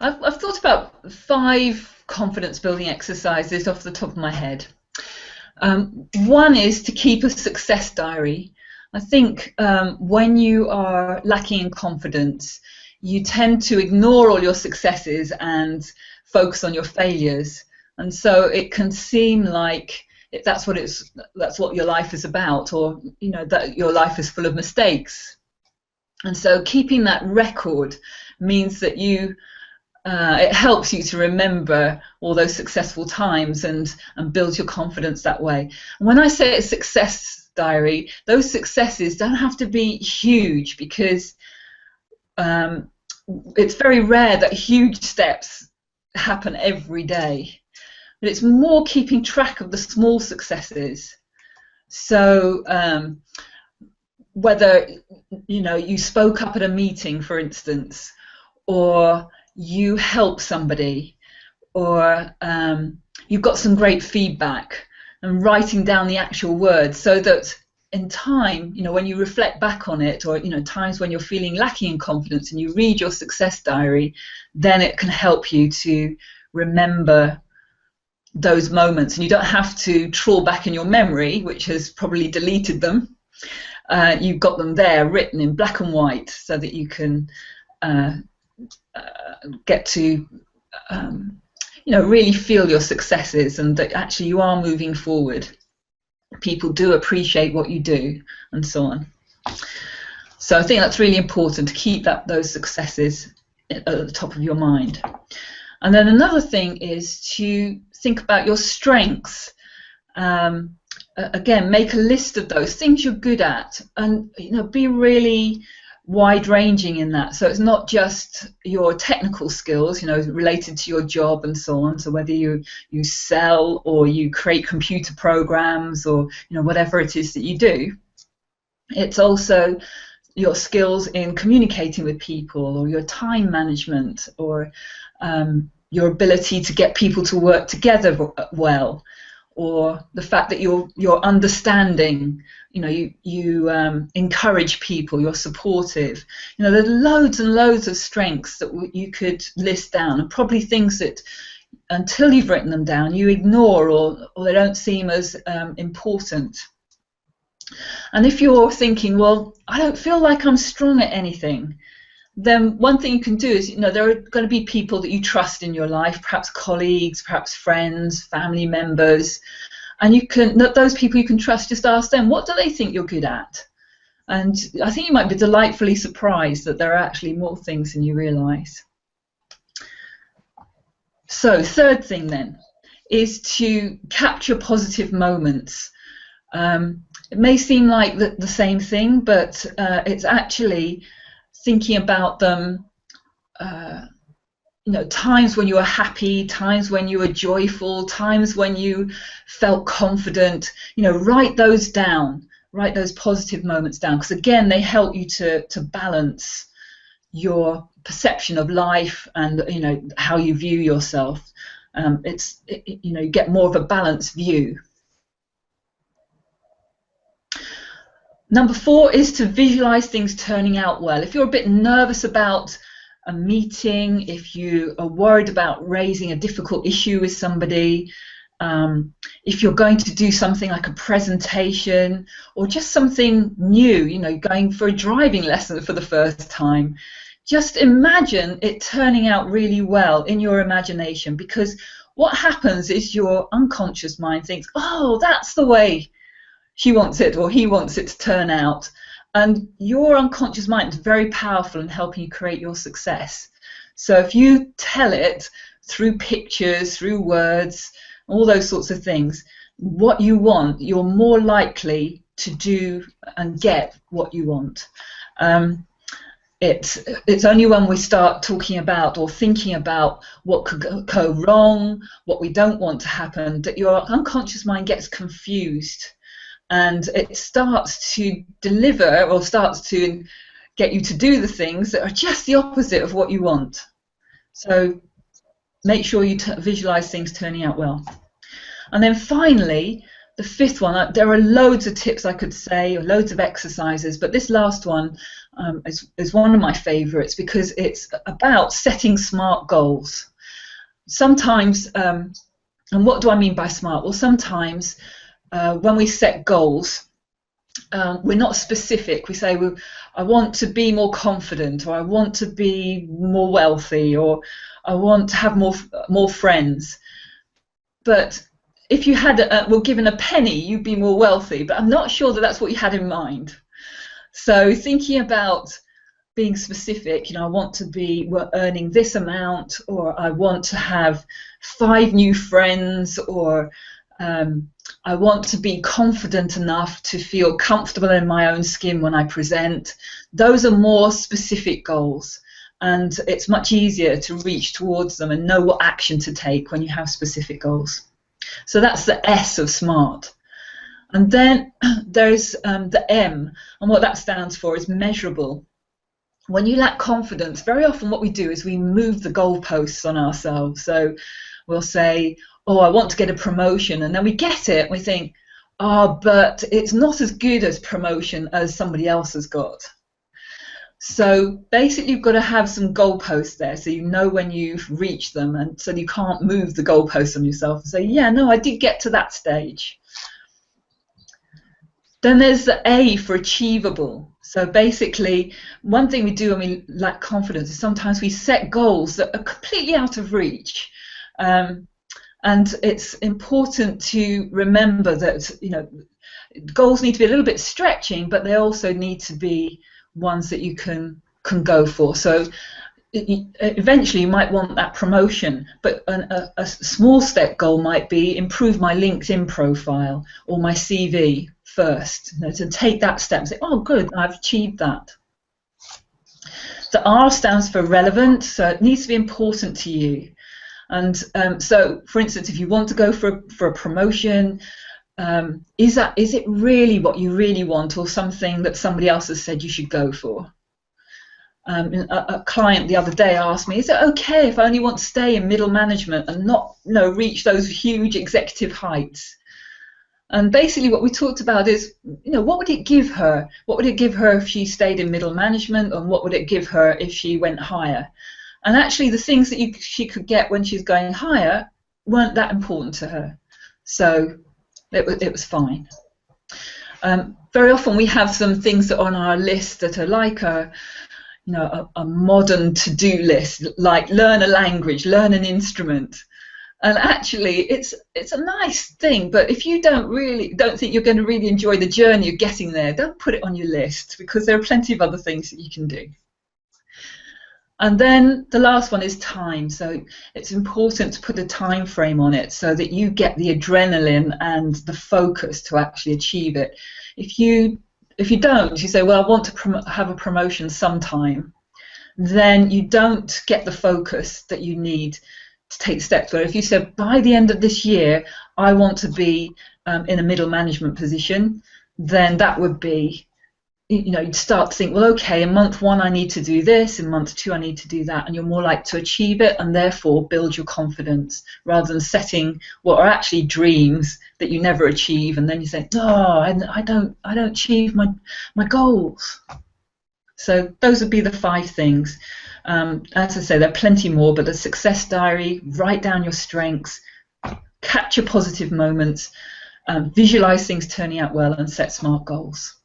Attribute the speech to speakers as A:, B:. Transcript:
A: I've thought about 5 confidence building exercises off the top of my head. One is to keep a success diary. I think when you are lacking in confidence, you tend to ignore all your successes and focus on your failures, and so it can seem like that's what your life is about, or that your life is full of mistakes. And so keeping that record means that it helps you to remember all those successful times and build your confidence that way. And when I say a success diary, those successes don't have to be huge, because it's very rare that huge steps happen every day. But it's more keeping track of the small successes. So whether you spoke up at a meeting, for instance, or you help somebody, or you've got some great feedback, and writing down the actual words, so that in time, when you reflect back on it, or times when you're feeling lacking in confidence and you read your success diary, then it can help you to remember those moments, and you don't have to trawl back in your memory, which has probably deleted them. You've got them there written in black and white, so that you can get to really feel your successes, and that actually you are moving forward. People do appreciate what you do, and so on. So I think that's really important, to keep those successes at the top of your mind. And then another thing is to think about your strengths. Again, make a list of those things you're good at, and be really wide-ranging in that. So it's not just your technical skills, related to your job and so on. So whether you sell, or you create computer programs, or whatever it is that you do, it's also your skills in communicating with people, or your time management, or your ability to get people to work together well, or the fact that you're understanding, you encourage people, you're supportive. There are loads and loads of strengths that you could list down, and probably things that until you've written them down you ignore, or they don't seem as important. And if you're thinking, well, I don't feel like I'm strong at anything, then one thing you can do is, there are going to be people that you trust in your life, perhaps colleagues, perhaps friends, family members, and those people you can trust, just ask them, what do they think you're good at? And I think you might be delightfully surprised that there are actually more things than you realise. So, third thing then is to capture positive moments. It may seem like the same thing, but it's actually thinking about them, times when you were happy, times when you were joyful, times when you felt confident. Write those down, write those positive moments down, because again, they help you to balance your perception of life and how you view yourself. You get more of a balanced view. Number 4 is to visualize things turning out well. If you're a bit nervous about a meeting, if you are worried about raising a difficult issue with somebody, if you're going to do something like a presentation, or just something new, going for a driving lesson for the first time, just imagine it turning out really well in your imagination, because what happens is your unconscious mind thinks, oh, that's the way she wants it, or he wants it to turn out. And your unconscious mind is very powerful in helping you create your success. So if you tell it through pictures, through words, all those sorts of things, what you want, you're more likely to do and get what you want. It's only when we start talking about or thinking about what could go wrong, what we don't want to happen, that your unconscious mind gets confused. And it starts to deliver, or starts to get you to do the things that are just the opposite of what you want. So make sure you visualize things turning out well. And then finally, the fifth one, there are loads of tips I could say, or loads of exercises, but this last one is one of my favourites because it's about setting smart goals. Sometimes, and what do I mean by smart? Well, sometimes when we set goals, we're not specific. We say, well, I want to be more confident, or I want to be more wealthy, or I want to have more friends. But if you had were given a penny, you'd be more wealthy. But I'm not sure that that's what you had in mind. So thinking about being specific, you know, I want to be earning this amount, or I want to have 5 new friends, or I want to be confident enough to feel comfortable in my own skin when I present. Those are more specific goals, and it's much easier to reach towards them and know what action to take when you have specific goals. So that's the S of SMART. And then there's the M, and what that stands for is measurable. When you lack confidence, very often what we do is we move the goalposts on ourselves. So we'll say, oh, I want to get a promotion, and then we get it, and we think, oh, but it's not as good as promotion as somebody else has got. So basically you've got to have some goalposts there so you know when you've reached them, and so you can't move the goalposts on yourself and say, yeah, no, I did get to that stage. Then there's the A for achievable. So basically, one thing we do when we lack confidence is sometimes we set goals that are completely out of reach. And it's important to remember that, you know, goals need to be a little bit stretching, but they also need to be ones that you can go for. So eventually you might want that promotion, but a small step goal might be improve my LinkedIn profile or my CV first, you know, to take that step and say, oh good, I've achieved that. The R stands for relevant, so it needs to be important to you. And so for instance, if you want to go for a promotion, is it really what you really want, or something that somebody else has said you should go for? A client the other day asked me, is it okay if I only want to stay in middle management and not, you know, reach those huge executive heights? And basically what we talked about is, you know, what would it give her? What would it give her if she stayed in middle management, and what would it give her if she went higher? And actually the things that she could get when she's going higher weren't that important to her. So it was fine. Very often we have some things that are on our list that are like a modern to-do list, like learn a language, learn an instrument. And actually it's a nice thing, but if you don't think you're going to really enjoy the journey of getting there, don't put it on your list, because there are plenty of other things that you can do. And then the last one is time. So it's important to put a time frame on it so that you get the adrenaline and the focus to actually achieve it. If you don't, you say, well, I want to have a promotion sometime, then you don't get the focus that you need to take steps. Where if you said, by the end of this year, I want to be in a middle management position, then that would be, you know, you'd start to think, well, okay, in month 1 I need to do this, in month 2 I need to do that, and you're more likely to achieve it, and therefore build your confidence, rather than setting what are actually dreams that you never achieve, and then you say, no, I don't achieve my goals. So those would be the 5 things. As I say, there are plenty more, but the success diary, write down your strengths, capture positive moments, visualize things turning out well, and set smart goals.